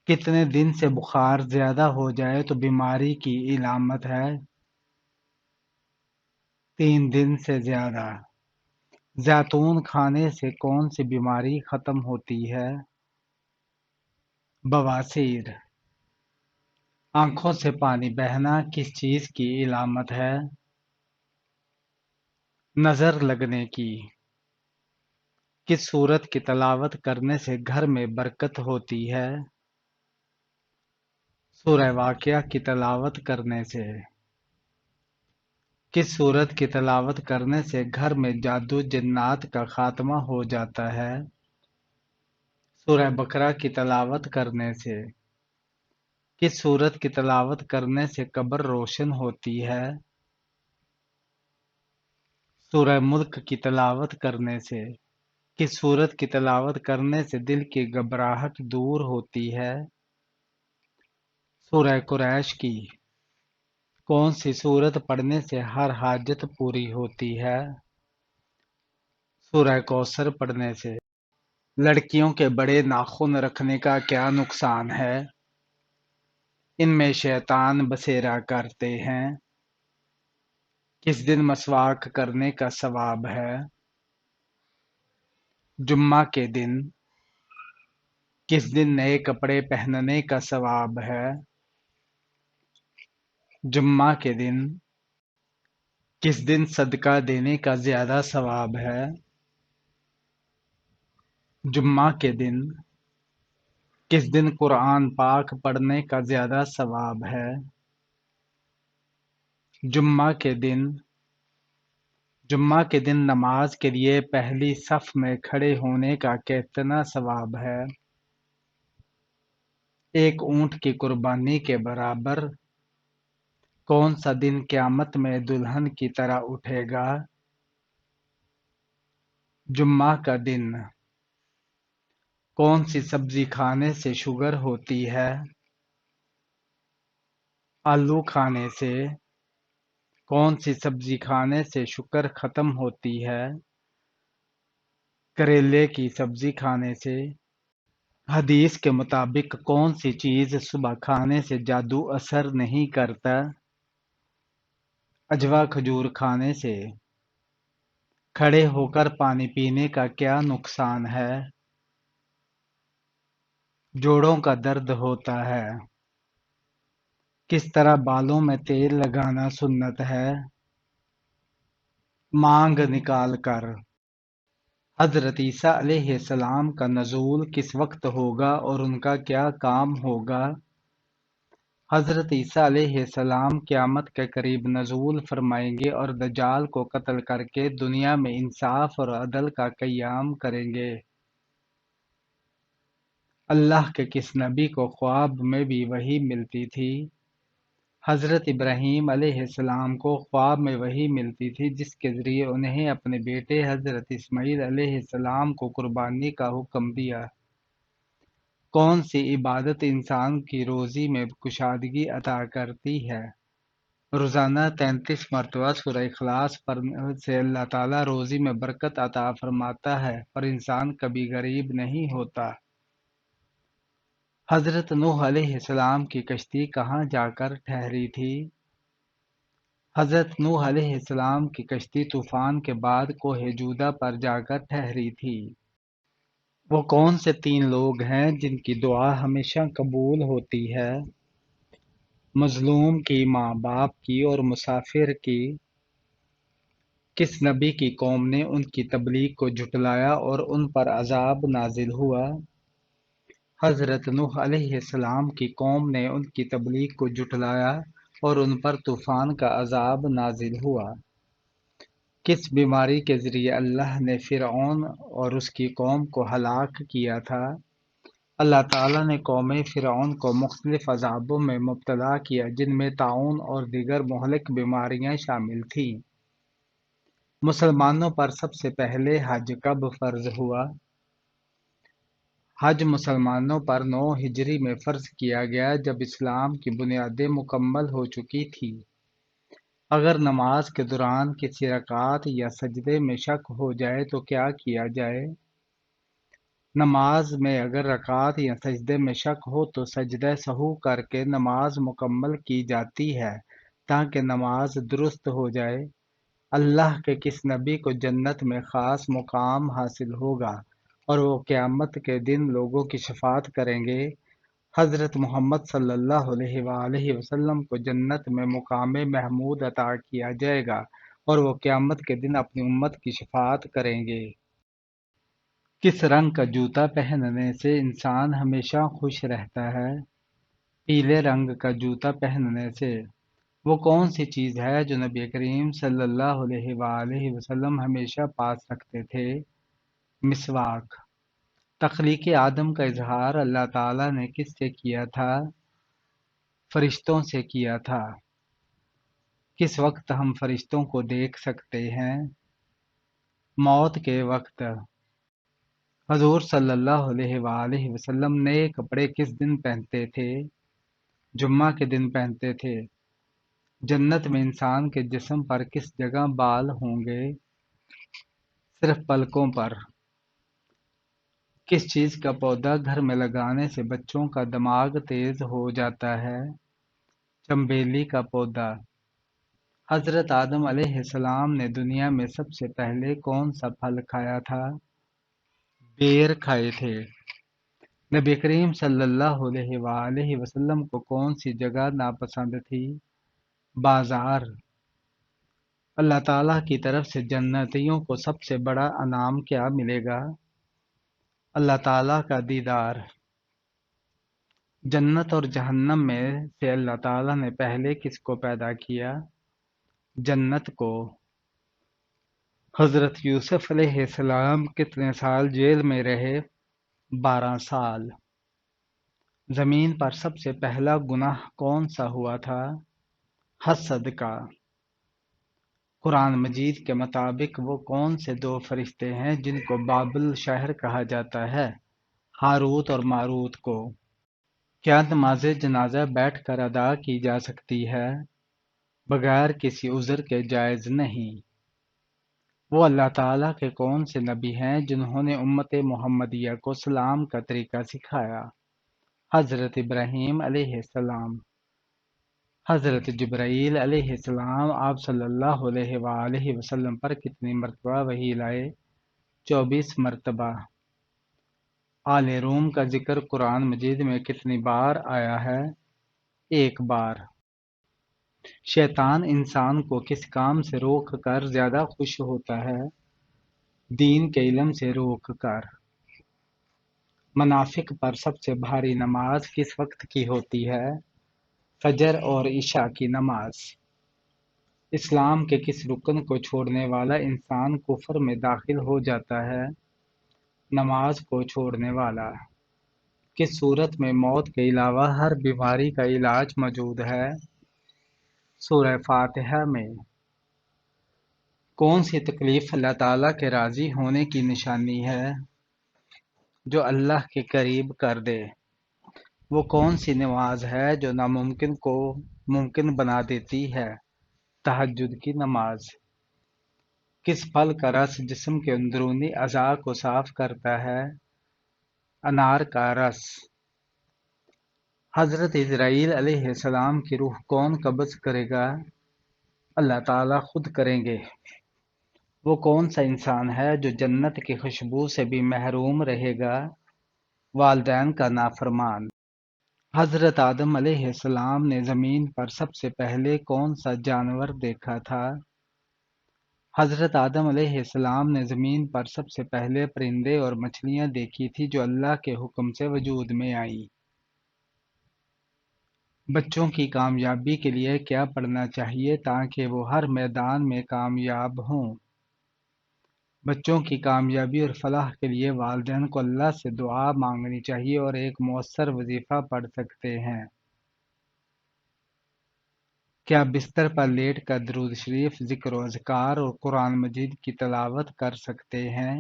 کتنے دن سے بخار زیادہ ہو جائے تو بیماری کی علامت ہے؟ 3 دن سے زیادہ۔ زیتون کھانے سے کون سی بیماری ختم ہوتی ہے؟ بواسیر۔ آنکھوں سے پانی بہنا کس چیز کی علامت ہے؟ نظر لگنے کی۔ کس سورت کی تلاوت کرنے سے گھر میں برکت ہوتی ہے؟ سورہ واقعہ کی تلاوت کرنے سے۔ کس سورت کی تلاوت کرنے سے گھر میں جادو جنات کا خاتمہ ہو جاتا ہے؟ سورہ بقرہ کی تلاوت کرنے سے۔ کس سورت کی تلاوت کرنے سے قبر روشن ہوتی ہے؟ سورہ ملک کی تلاوت کرنے سے۔ کس سورت کی تلاوت کرنے سے دل کی گھبراہٹ دور ہوتی ہے؟ سورہ قریش کی۔ کون سی سورت پڑھنے سے ہر حاجت پوری ہوتی ہے؟ سورہ کوثر پڑھنے سے۔ لڑکیوں کے بڑے ناخن رکھنے کا کیا نقصان ہے؟ ان میں شیطان بسیرا کرتے ہیں۔ کس دن مسواک کرنے کا ثواب ہے؟ جمعہ کے دن۔ کس دن نئے کپڑے پہننے کا ثواب ہے؟ جمعہ کے دن۔ کس دن صدقہ دینے کا زیادہ ثواب ہے؟ جمعہ کے دن۔ کس دن قرآن پاک پڑھنے کا زیادہ ثواب ہے؟ جمعہ کے دن۔ جمعہ کے دن نماز کے لیے پہلی صف میں کھڑے ہونے کا کتنا ثواب ہے؟ ایک اونٹ کی قربانی کے برابر۔ کون سا دن قیامت میں دلہن کی طرح اٹھے گا؟ جمعہ کا دن۔ کون سی سبزی کھانے سے شوگر ہوتی ہے؟ آلو کھانے سے۔ کون سی سبزی کھانے سے شوگر ختم ہوتی ہے؟ کریلے کی سبزی کھانے سے۔ حدیث کے مطابق کون سی چیز صبح کھانے سے جادو اثر نہیں کرتا؟ اجوا کھجور کھانے سے۔ کھڑے ہو کر پانی پینے کا کیا نقصان ہے؟ جوڑوں کا درد ہوتا ہے۔ کس طرح بالوں میں تیل لگانا سنت ہے؟ مانگ نکال کر۔ حضرت عیسیٰ علیہ السلام کا نزول کس وقت ہوگا اور ان کا کیا کام ہوگا؟ حضرت عیسیٰ علیہ السلام قیامت کے قریب نزول فرمائیں گے اور دجال کو قتل کر کے دنیا میں انصاف اور عدل کا قیام کریں گے۔ اللہ کے کس نبی کو خواب میں بھی وحی ملتی تھی؟ حضرت ابراہیم علیہ السلام کو خواب میں وحی ملتی تھی جس کے ذریعے انہیں اپنے بیٹے حضرت اسماعیل علیہ السلام کو قربانی کا حکم دیا۔ کون سی عبادت انسان کی روزی میں کشادگی عطا کرتی ہے؟ روزانہ 33 مرتبہ سورہ اخلاص پڑھنے سے اللہ تعالیٰ روزی میں برکت عطا فرماتا ہے اور انسان کبھی غریب نہیں ہوتا۔ حضرت نوح علیہ السلام کی کشتی کہاں جا کر ٹھہری تھی؟ حضرت نوح علیہ السلام کی کشتی طوفان کے بعد کوہ جودہ پر جا کر ٹھہری تھی۔ وہ کون سے 3 لوگ ہیں جن کی دعا ہمیشہ قبول ہوتی ہے؟ مظلوم کی، ماں باپ کی اور مسافر کی۔ کس نبی کی قوم نے ان کی تبلیغ کو جھٹلایا اور ان پر عذاب نازل ہوا؟ حضرت نوح علیہ السلام کی قوم نے ان کی تبلیغ کو جھٹلایا اور ان پر طوفان کا عذاب نازل ہوا۔ کس بیماری کے ذریعے اللہ نے فرعون اور اس کی قوم کو ہلاک کیا تھا؟ اللہ تعالیٰ نے قوم فرعون کو مختلف عذابوں میں مبتلا کیا جن میں طاعون اور دیگر مہلک بیماریاں شامل تھیں۔ مسلمانوں پر سب سے پہلے حج کب فرض ہوا؟ حج مسلمانوں پر 9 ہجری میں فرض کیا گیا جب اسلام کی بنیادیں مکمل ہو چکی تھی۔ اگر نماز کے دوران کسی رکعت یا سجدے میں شک ہو جائے تو کیا کیا جائے؟ نماز میں اگر رکعت یا سجدے میں شک ہو تو سجدہ سہو کر کے نماز مکمل کی جاتی ہے تاکہ نماز درست ہو جائے۔ اللہ کے کس نبی کو جنت میں خاص مقام حاصل ہوگا اور وہ قیامت کے دن لوگوں کی شفاعت کریں گے؟ حضرت محمد صلی اللہ علیہ وآلہ وسلم کو جنت میں مقام محمود عطا کیا جائے گا اور وہ قیامت کے دن اپنی امت کی شفاعت کریں گے۔ کس رنگ کا جوتا پہننے سے انسان ہمیشہ خوش رہتا ہے؟ پیلے رنگ کا جوتا پہننے سے۔ وہ کون سی چیز ہے جو نبی کریم صلی اللہ علیہ وآلہ وسلم ہمیشہ پاس رکھتے تھے؟ مسواک۔ تخلیق آدم کا اظہار اللہ تعالیٰ نے کس سے کیا تھا؟ فرشتوں سے کیا تھا۔ کس وقت ہم فرشتوں کو دیکھ سکتے ہیں؟ موت کے وقت۔ حضور صلی اللہ علیہ وآلہ وسلم نئے کپڑے کس دن پہنتے تھے؟ جمعہ کے دن پہنتے تھے۔ جنت میں انسان کے جسم پر کس جگہ بال ہوں گے؟ صرف پلکوں پر۔ کس چیز کا پودا گھر میں لگانے سے بچوں کا دماغ تیز ہو جاتا ہے؟ چنبیلی کا پودا۔ حضرت آدم علیہ السلام نے دنیا میں سب سے پہلے کون سا پھل کھایا تھا؟ بیر کھائے تھے۔ نبی کریم صلی اللہ علیہ وآلہ وسلم کو کون سی جگہ ناپسند تھی؟ بازار۔ اللہ تعالیٰ کی طرف سے جنتیوں کو سب سے بڑا انعام کیا ملے گا؟ اللہ تعالیٰ کا دیدار۔ جنت اور جہنم میں سے اللہ تعالیٰ نے پہلے کس کو پیدا کیا؟ جنت کو۔ حضرت یوسف علیہ السلام کتنے سال جیل میں رہے؟ 12 سال۔ زمین پر سب سے پہلا گناہ کون سا ہوا تھا؟ حسد کا۔ قرآن مجید کے مطابق وہ کون سے دو فرشتے ہیں جن کو بابل شہر کہا جاتا ہے؟ ہاروت اور ماروت کو۔ کیا نماز جنازہ بیٹھ کر ادا کی جا سکتی ہے؟ بغیر کسی عذر کے جائز نہیں۔ وہ اللہ تعالیٰ کے کون سے نبی ہیں جنہوں نے امت محمدیہ کو سلام کا طریقہ سکھایا؟ حضرت ابراہیم علیہ السلام۔ حضرت جبرائیل علیہ السلام آپ صلی اللہ علیہ وآلہ وسلم پر کتنی مرتبہ وحی لائے؟ 24 مرتبہ۔ آل روم کا ذکر قرآن مجید میں کتنی بار آیا ہے؟ 1 بار۔ شیطان انسان کو کس کام سے روک کر زیادہ خوش ہوتا ہے؟ دین کے علم سے روک کر۔ منافق پر سب سے بھاری نماز کس وقت کی ہوتی ہے؟ فجر اور عشاء کی نماز۔ اسلام کے کس رکن کو چھوڑنے والا انسان کفر میں داخل ہو جاتا ہے؟ نماز کو چھوڑنے والا۔ کس صورت میں موت کے علاوہ ہر بیماری کا علاج موجود ہے؟ سورہ فاتحہ میں۔ کون سی تکلیف اللہ تعالیٰ کے راضی ہونے کی نشانی ہے؟ جو اللہ کے قریب کر دے۔ وہ کون سی نماز ہے جو ناممکن کو ممکن بنا دیتی ہے؟ تہجد کی نماز۔ کس پھل کا رس جسم کے اندرونی اعضاء کو صاف کرتا ہے؟ انار کا رس۔ حضرت اسرائیل علیہ السلام کی روح کون قبض کرے گا؟ اللہ تعالیٰ خود کریں گے۔ وہ کون سا انسان ہے جو جنت کی خوشبو سے بھی محروم رہے گا؟ والدین کا نافرمان۔ حضرت آدم علیہ السلام نے زمین پر سب سے پہلے کون سا جانور دیکھا تھا؟ حضرت آدم علیہ السلام نے زمین پر سب سے پہلے پرندے اور مچھلیاں دیکھی تھی جو اللہ کے حکم سے وجود میں آئیں۔ بچوں کی کامیابی کے لیے کیا پڑھنا چاہیے تاکہ وہ ہر میدان میں کامیاب ہوں؟ بچوں کی کامیابی اور فلاح کے لیے والدین کو اللہ سے دعا مانگنی چاہیے اور ایک مؤثر وظیفہ پڑھ سکتے ہیں۔ کیا بستر پر لیٹ کر درود شریف، ذکر و اذکار اور قرآن مجید کی تلاوت کر سکتے ہیں؟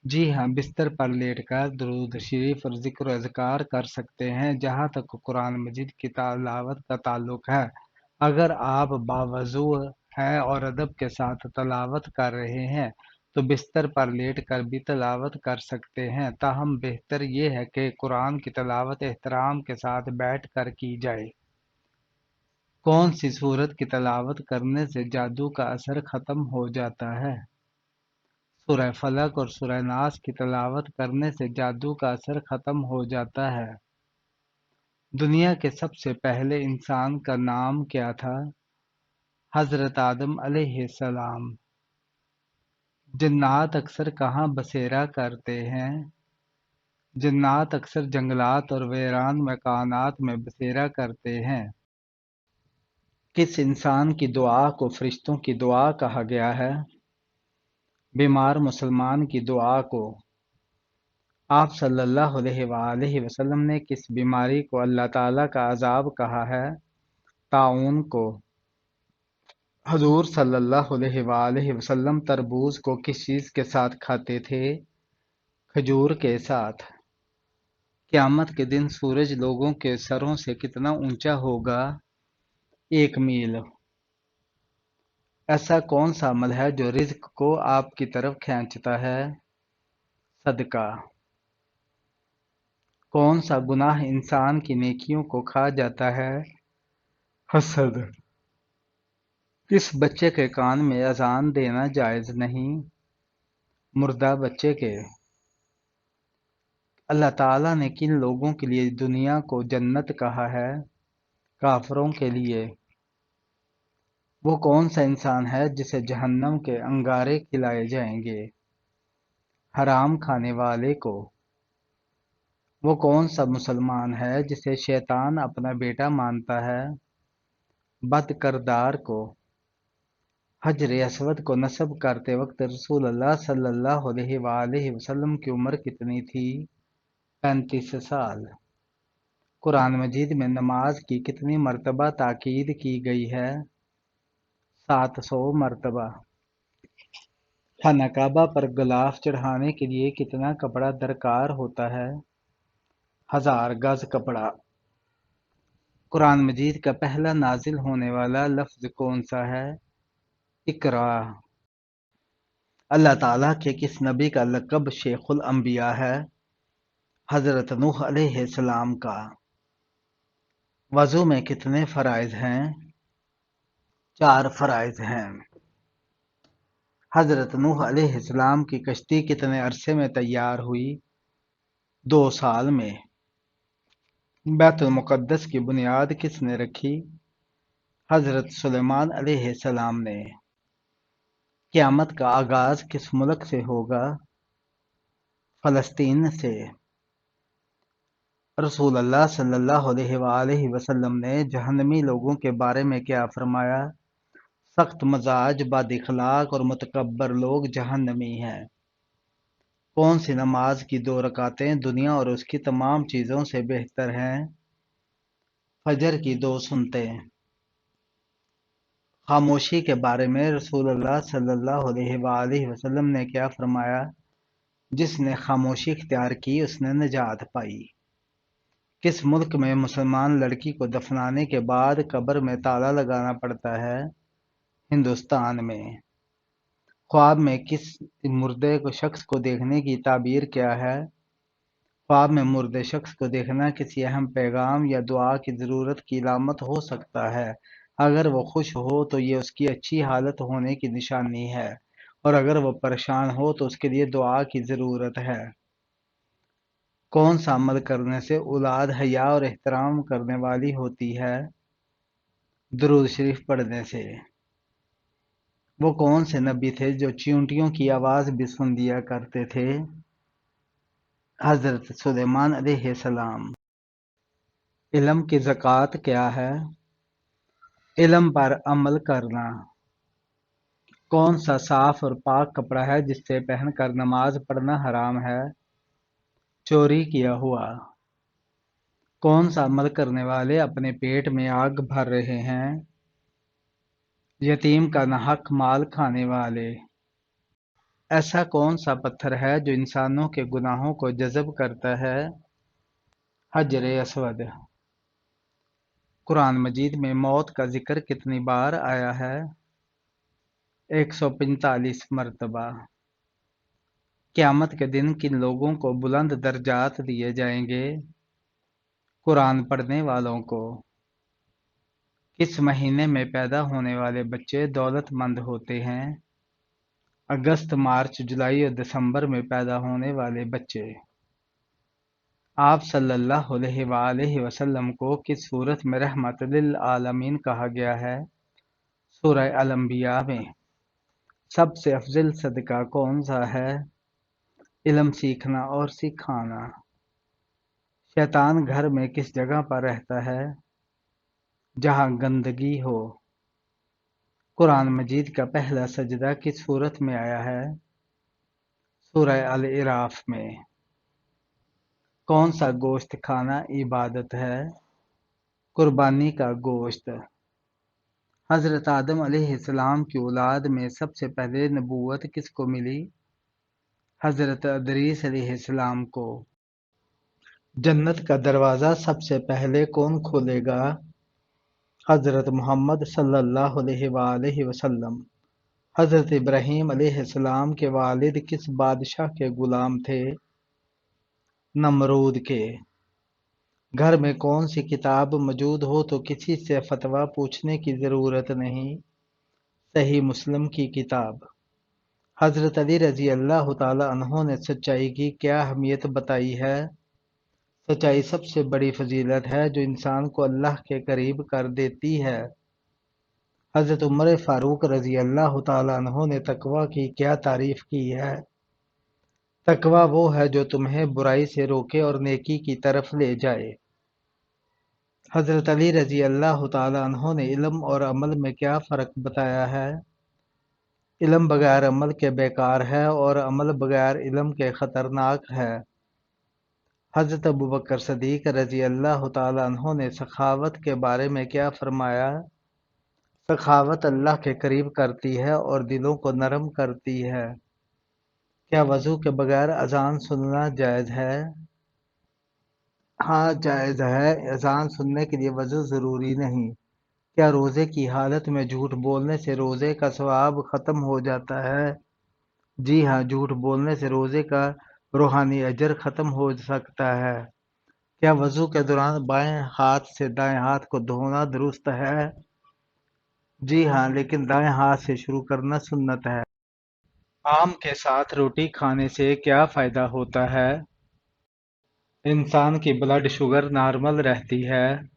جی ہاں، بستر پر لیٹ کر درود شریف اور ذکر و اذکار کر سکتے ہیں جہاں تک قرآن مجید کی تلاوت کا تعلق ہے۔ اگر آپ باوضو ہیں اور ادب کے ساتھ تلاوت کر رہے ہیں تو بستر پر لیٹ کر بھی تلاوت کر سکتے ہیں، تاہم بہتر یہ ہے کہ قرآن کی تلاوت احترام کے ساتھ بیٹھ کر کی جائے۔ کون سی سورت کی تلاوت کرنے سے جادو کا اثر ختم ہو جاتا ہے؟ سورہ فلق اور سورہ ناس کی تلاوت کرنے سے جادو کا اثر ختم ہو جاتا ہے۔ دنیا کے سب سے پہلے انسان کا نام کیا تھا؟ حضرت آدم علیہ السلام۔ جنات اکثر کہاں بسیرا کرتے ہیں؟ جنات اکثر جنگلات اور ویران مکانات میں بسیرا کرتے ہیں۔ کس انسان کی دعا کو فرشتوں کی دعا کہا گیا ہے؟ بیمار مسلمان کی دعا کو۔ آپ صلی اللہ علیہ وآلہ وسلم نے کس بیماری کو اللہ تعالیٰ کا عذاب کہا ہے؟ طاعون کو۔ حضور صلی اللہ علیہ وآلہ وسلم تربوز کو کس چیز کے ساتھ کھاتے تھے؟ کھجور کے ساتھ۔ قیامت کے دن سورج لوگوں کے سروں سے کتنا اونچا ہوگا؟ 1 میل۔ ایسا کون سا عمل ہے جو رزق کو آپ کی طرف کھینچتا ہے؟ صدقہ۔ کون سا گناہ انسان کی نیکیوں کو کھا جاتا ہے؟ حسد۔ کس بچے کے کان میں اذان دینا جائز نہیں؟ مردہ بچے کے۔ اللہ تعالیٰ نے کن لوگوں کے لیے دنیا کو جنت کہا ہے؟ کافروں کے لیے۔ وہ کون سا انسان ہے جسے جہنم کے انگارے کھلائے جائیں گے؟ حرام کھانے والے کو۔ وہ کون سا مسلمان ہے جسے شیطان اپنا بیٹا مانتا ہے؟ بد کردار کو۔ حجر اسود کو نصب کرتے وقت رسول اللہ صلی اللہ علیہ وآلہ وسلم کی عمر کتنی تھی؟ 35 سال۔ قرآن مجید میں نماز کی کتنی مرتبہ تاکید کی گئی ہے؟ 700 مرتبہ۔ خانہ کعبہ پر غلاف چڑھانے کے لیے کتنا کپڑا درکار ہوتا ہے؟ 1000 گز کپڑا۔ قرآن مجید کا پہلا نازل ہونے والا لفظ کون سا ہے؟ اقرا۔ اللہ تعالیٰ کے کس نبی کا لقب شیخ الانبیاء ہے؟ حضرت نوح علیہ السلام کا۔ وضو میں کتنے فرائض ہیں؟ 4 فرائض ہیں۔ حضرت نوح علیہ السلام کی کشتی کتنے عرصے میں تیار ہوئی؟ 2 سال میں۔ بیت المقدس کی بنیاد کس نے رکھی؟ حضرت سلیمان علیہ السلام نے۔ قیامت کا آغاز کس ملک سے ہوگا؟ فلسطین سے۔ رسول اللہ صلی اللہ علیہ وآلہ وسلم نے جہنمی لوگوں کے بارے میں کیا فرمایا؟ سخت مزاج، بد اخلاق اور متکبر لوگ جہنمی ہیں۔ کون سی نماز کی 2 رکعتیں دنیا اور اس کی تمام چیزوں سے بہتر ہیں؟ فجر کی 2 سنتیں۔ خاموشی کے بارے میں رسول اللہ صلی اللہ علیہ وآلہ وسلم نے کیا فرمایا؟ جس نے خاموشی اختیار کی اس نے نجات پائی۔ کس ملک میں مسلمان لڑکی کو دفنانے کے بعد قبر میں تالا لگانا پڑتا ہے؟ ہندوستان میں۔ خواب میں کس مردے شخص کو دیکھنے کی تعبیر کیا ہے؟ خواب میں مردے شخص کو دیکھنا کسی اہم پیغام یا دعا کی ضرورت کی علامت ہو سکتا ہے۔ اگر وہ خوش ہو تو یہ اس کی اچھی حالت ہونے کی نشانی ہے، اور اگر وہ پریشان ہو تو اس کے لیے دعا کی ضرورت ہے۔ کون سا عمل کرنے سے اولاد حیا اور احترام کرنے والی ہوتی ہے؟ درود شریف پڑھنے سے۔ وہ کون سے نبی تھے جو چیونٹیوں کی آواز بھی سن لیا کرتے تھے؟ حضرت سلیمان علیہ السلام۔ علم کی زکوٰۃ کیا ہے؟ علم پر عمل کرنا۔ کون سا صاف اور پاک کپڑا ہے جس سے پہن کر نماز پڑھنا حرام ہے؟ چوری کیا ہوا۔ کون سا عمل کرنے والے اپنے پیٹ میں آگ بھر رہے ہیں؟ یتیم کا ناحق مال کھانے والے۔ ایسا کون سا پتھر ہے جو انسانوں کے گناہوں کو جذب کرتا ہے؟ حجر اسود۔ قرآن مجید میں موت کا ذکر کتنی بار آیا ہے؟ 145 مرتبہ۔ قیامت کے دن کن لوگوں کو بلند درجات دیے جائیں گے؟ قرآن پڑھنے والوں کو۔ کس مہینے میں پیدا ہونے والے بچے دولت مند ہوتے ہیں؟ اگست، مارچ، جولائی اور دسمبر میں پیدا ہونے والے بچے۔ آپ صلی اللہ علیہ وآلہ وسلم کو کس سورت میں رحمت للعالمین کہا گیا ہے؟ سورہ الانبیاء میں۔ سب سے افضل صدقہ کون سا ہے؟ علم سیکھنا اور سکھانا۔ شیطان گھر میں کس جگہ پر رہتا ہے؟ جہاں گندگی ہو۔ قرآن مجید کا پہلا سجدہ کس سورت میں آیا ہے؟ سورہ الاعراف میں۔ کون سا گوشت کھانا عبادت ہے؟ قربانی کا گوشت۔ حضرت آدم علیہ السلام کی اولاد میں سب سے پہلے نبوت کس کو ملی؟ حضرت ادریس علیہ السلام کو۔ جنت کا دروازہ سب سے پہلے کون کھولے گا؟ حضرت محمد صلی اللہ علیہ وآلہ وسلم۔ حضرت ابراہیم علیہ السلام کے والد کس بادشاہ کے غلام تھے؟ نمرود کے۔ گھر میں کون سی کتاب موجود ہو تو کسی سے فتویٰ پوچھنے کی ضرورت نہیں؟ صحیح مسلم کی کتاب۔ حضرت علی رضی اللہ تعالی عنہ نے سچائی کی کیا اہمیت بتائی ہے؟ سچائی سب سے بڑی فضیلت ہے جو انسان کو اللہ کے قریب کر دیتی ہے۔ حضرت عمر فاروق رضی اللہ تعالی عنہ نے تقوی کی کیا تعریف کی ہے؟ تقوی وہ ہے جو تمہیں برائی سے روکے اور نیکی کی طرف لے جائے۔ حضرت علی رضی اللہ تعالی عنہ نے علم اور عمل میں کیا فرق بتایا ہے؟ علم بغیر عمل کے بیکار ہے اور عمل بغیر علم کے خطرناک ہے۔ حضرت ابوبکر صدیق رضی اللہ تعالی عنہ نے سخاوت کے بارے میں کیا فرمایا؟ سخاوت اللہ کے قریب کرتی ہے اور دلوں کو نرم کرتی ہے۔ کیا وضو کے بغیر اذان سننا جائز ہے؟ ہاں جائز ہے، اذان سننے کے لیے وضو ضروری نہیں۔ کیا روزے کی حالت میں جھوٹ بولنے سے روزے کا ثواب ختم ہو جاتا ہے؟ جی ہاں، جھوٹ بولنے سے روزے کا روحانی اجر ختم ہو سکتا ہے۔ کیا وضو کے دوران بائیں ہاتھ سے دائیں ہاتھ کو دھونا درست ہے؟ جی ہاں، لیکن دائیں ہاتھ سے شروع کرنا سنت ہے۔ آم کے ساتھ روٹی کھانے سے کیا فائدہ ہوتا ہے؟ انسان کی بلڈ شوگر نارمل رہتی ہے۔